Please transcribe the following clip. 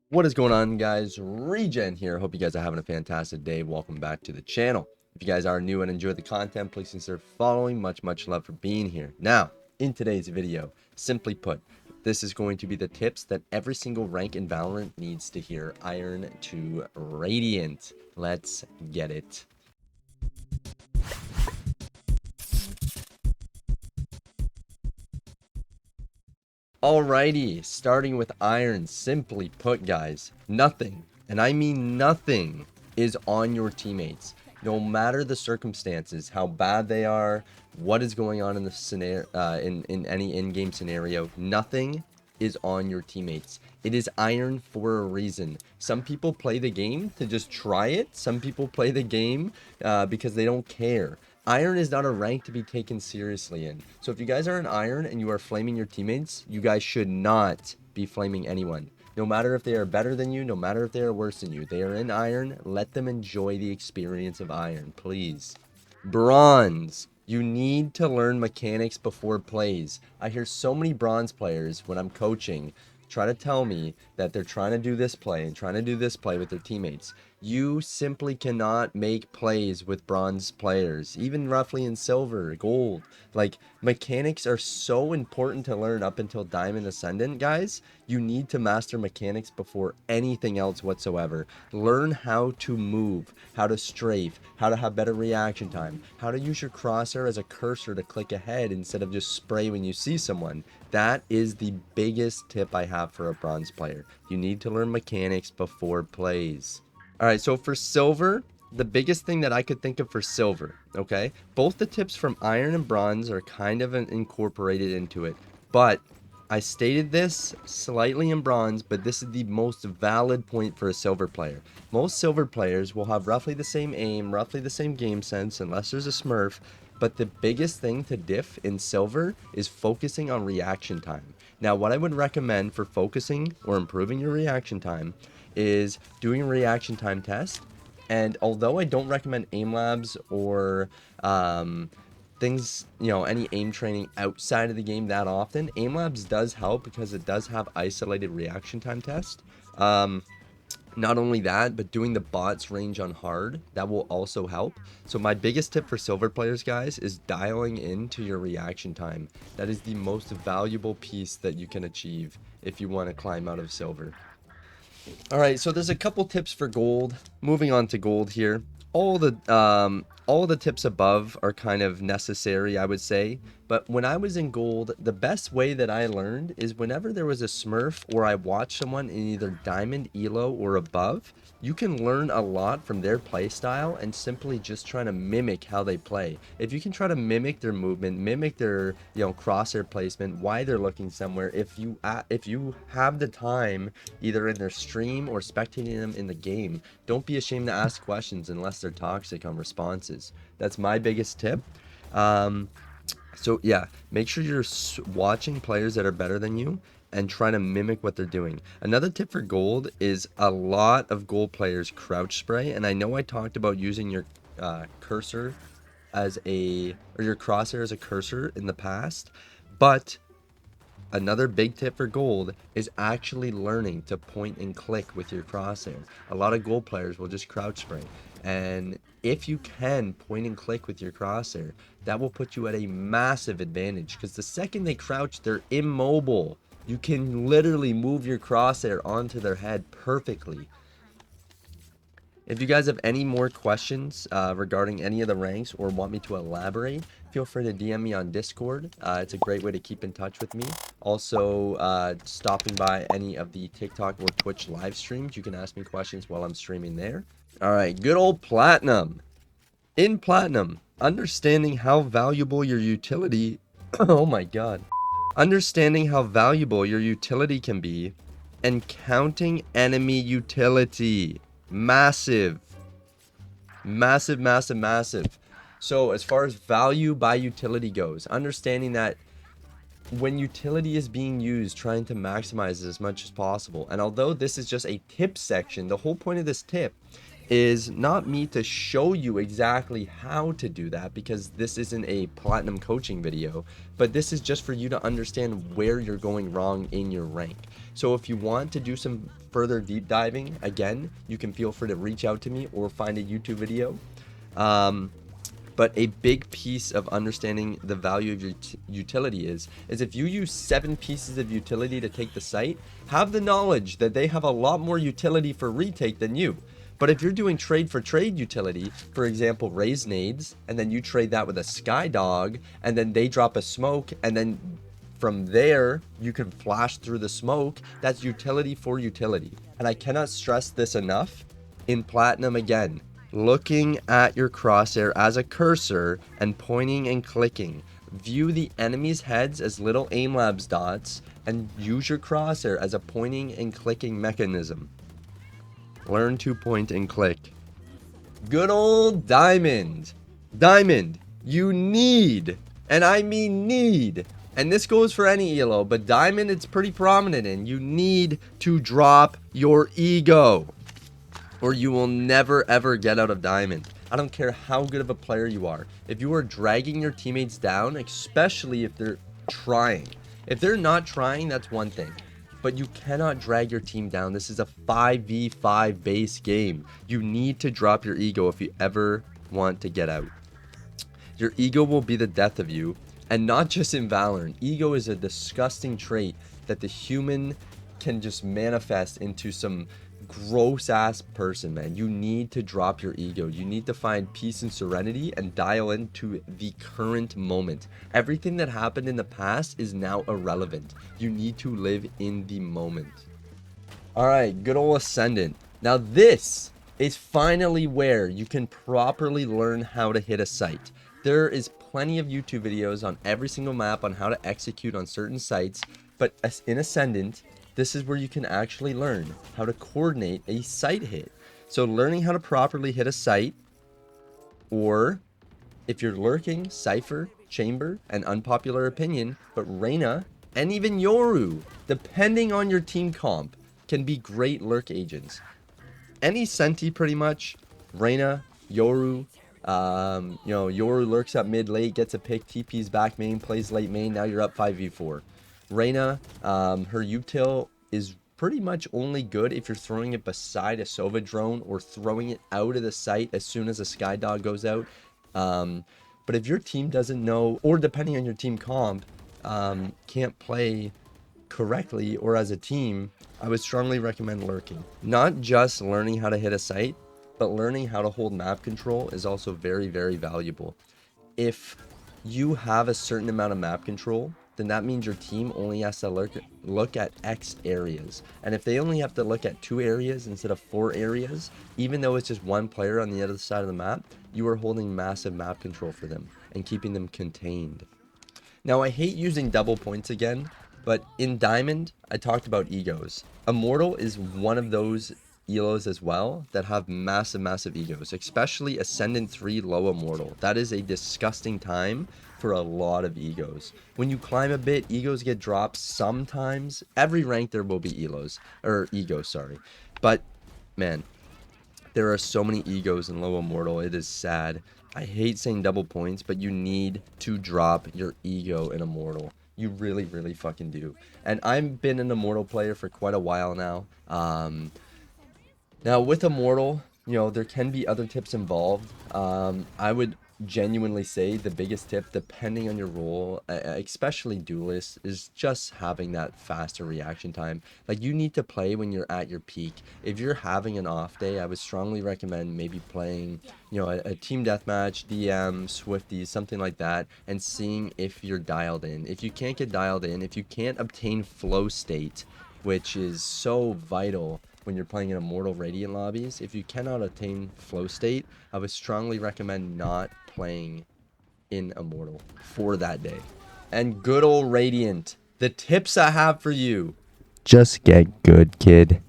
What is going on, guys? Regen here. Hope you guys are having a fantastic day. Welcome back to the channel. If you guys are new and enjoy the content, please consider following. Much love for being here. Now, in today's video, simply put, this is going to be the tips that every single rank in Valorant needs to hear. Iron to Radiant. Let's get it. Alrighty, starting with Iron, simply put, guys, nothing, and I mean nothing, is on your teammates. No matter the circumstances, how bad they are, what is going on in the scenario, in any in-game scenario, nothing is on your teammates. It is Iron for a reason. Some people play the game to just try it. Some people play the game because they don't care. Iron is not a rank to be taken seriously in. So if you guys are in Iron and you are flaming your teammates, you guys should not be flaming anyone. No matter if they are better than you, no matter if they are worse than you. They are in Iron. Let them enjoy the experience of Iron, please. Bronze. You need to learn mechanics before plays. I hear so many bronze players when I'm coaching try to tell me that they're trying to do this play and trying to do this play with their teammates. You simply cannot make plays with bronze players, even roughly in silver, gold. Like, mechanics are so important to learn up until Diamond Ascendant, guys. You need to master mechanics before anything else whatsoever. Learn how to move, how to strafe, how to have better reaction time, how to use your crosshair as a cursor to click ahead instead of just spray when you see someone. That is the biggest tip I have for a bronze player. You need to learn mechanics before plays. All right, so for silver, the biggest thing that I could think of for silver, okay? Both the tips from iron and bronze are kind of incorporated into it, but I stated this slightly in bronze, but this is the most valid point for a silver player. Most silver players will have roughly the same aim, roughly the same game sense, unless there's a smurf, but the biggest thing to diff in silver is focusing on reaction time. Now, what I would recommend for focusing or improving your reaction time is doing a reaction time test. And although I don't recommend aim labs or things, any aim training outside of the game that often, aim labs does help because it does have isolated reaction time test. Not only that, but doing the bots range on hard, that will also help. So my biggest tip for silver players, guys, is dialing into your reaction time. That is the most valuable piece that you can achieve if you want to climb out of silver. All right, so there's a couple tips for gold. Moving on to gold here. All the tips above are kind of necessary, I would say. But when I was in gold, the best way that I learned is whenever there was a smurf or I watched someone in either diamond, elo, or above, you can learn a lot from their play style and simply just trying to mimic how they play. If you can try to mimic their movement, mimic their crosshair placement, why they're looking somewhere, if you have the time either in their stream or spectating them in the game, don't be ashamed to ask questions unless they're toxic on responses. That's my biggest tip. So yeah, make sure you're watching players that are better than you and try to mimic what they're doing. Another tip for gold is a lot of gold players crouch spray, and I know I talked about using your cursor as or your crosshair as a cursor in the past, but another big tip for gold is actually learning to point and click with your crosshair. A lot of gold players will just crouch spray. And if you can point and click with your crosshair, that will put you at a massive advantage because the second they crouch, they're immobile. You can literally move your crosshair onto their head perfectly. If you guys have any more questions regarding any of the ranks or want me to elaborate, feel free to DM me on Discord. It's a great way to keep in touch with me. Also, stopping by any of the TikTok or Twitch live streams, you can ask me questions while I'm streaming there. All right, good old Platinum. In Platinum, understanding how valuable your utility... oh my god. Understanding how valuable your utility can be and counting enemy utility. Massive. So as far as value by utility goes, understanding that when utility is being used, trying to maximize it as much as possible. And although this is just a tip section, the whole point of this tip is not me to show you exactly how to do that, because this isn't a platinum coaching video, but this is just for you to understand where you're going wrong in your rank. So if you want to do some further deep diving, again, you can feel free to reach out to me or find a YouTube video. But a big piece of understanding the value of your utility is if you use 7 pieces of utility to take the site, have the knowledge that they have a lot more utility for retake than you. But if you're doing trade for trade utility, for example, raise nades, and then you trade that with a sky dog, and then they drop a smoke, and then from there you can flash through the smoke, that's utility for utility. And I cannot stress this enough. In Platinum, again, looking at your crosshair as a cursor and pointing and clicking. View the enemy's heads as little aim labs dots and use your crosshair as a pointing and clicking mechanism. Learn to point and click. Good old Diamond. Diamond, you need, and I mean need, and this goes for any elo, but Diamond it's pretty prominent in, you need to drop your ego, or you will never ever get out of Diamond. I don't care how good of a player you are. If you are dragging your teammates down, especially if they're trying. If they're not trying, that's one thing. But you cannot drag your team down. This is a 5v5 base game. You need to drop your ego if you ever want to get out. Your ego will be the death of you. And not just in Valorant. Ego is a disgusting trait that the human can just manifest into some gross ass person, man. You need to drop your ego. You need to find peace and serenity and dial into the current moment. Everything that happened in the past is now irrelevant. You need to live in the moment. All right, good old Ascendant. Now this is finally where you can properly learn how to hit a site. There is plenty of YouTube videos on every single map on how to execute on certain sites, but in Ascendant, this is where you can actually learn how to coordinate a site hit. So learning how to properly hit a site, or if you're lurking, Cypher, Chamber, and unpopular opinion, but Reyna and even Yoru, depending on your team comp, can be great lurk agents. Any Senti pretty much, Reyna, Yoru, Yoru lurks up mid late, gets a pick, TP's back main, plays late main, now you're up 5v4. Reyna, her util is pretty much only good if you're throwing it beside a Sova drone or throwing it out of the site as soon as a Sky Dog goes out. But if your team doesn't know, or depending on your team comp, can't play correctly or as a team, I would strongly recommend lurking. Not just learning how to hit a site, but learning how to hold map control is also very, very valuable. If you have a certain amount of map control, then that means your team only has to look at X areas. And if they only have to look at 2 areas instead of 4 areas, even though it's just one player on the other side of the map, you are holding massive map control for them and keeping them contained. Now, I hate using double points again, but in Diamond, I talked about egos. Immortal is one of those elos as well that have massive egos, especially Ascendant 3 low Immortal. That is a disgusting time for a lot of egos. When you climb a bit, egos get dropped sometimes. Every rank there will be egos, sorry. But man, there are so many egos in low Immortal. It is sad. I hate saying double points, but you need to drop your ego in Immortal. You really, really fucking do. And I've been an Immortal player for quite a while now. Now with Immortal, there can be other tips involved. I would genuinely say the biggest tip, depending on your role, especially duelist, is just having that faster reaction time. Like, you need to play when you're at your peak. If you're having an off day, I would strongly recommend maybe playing, a team deathmatch, DM, Swifties, something like that, and seeing if you're dialed in. If you can't get dialed in, if you can't obtain flow state, which is so vital when you're playing in Immortal Radiant lobbies, if you cannot attain flow state, I would strongly recommend not playing in Immortal for that day. And good old Radiant, the tips I have for you: just get good, kid.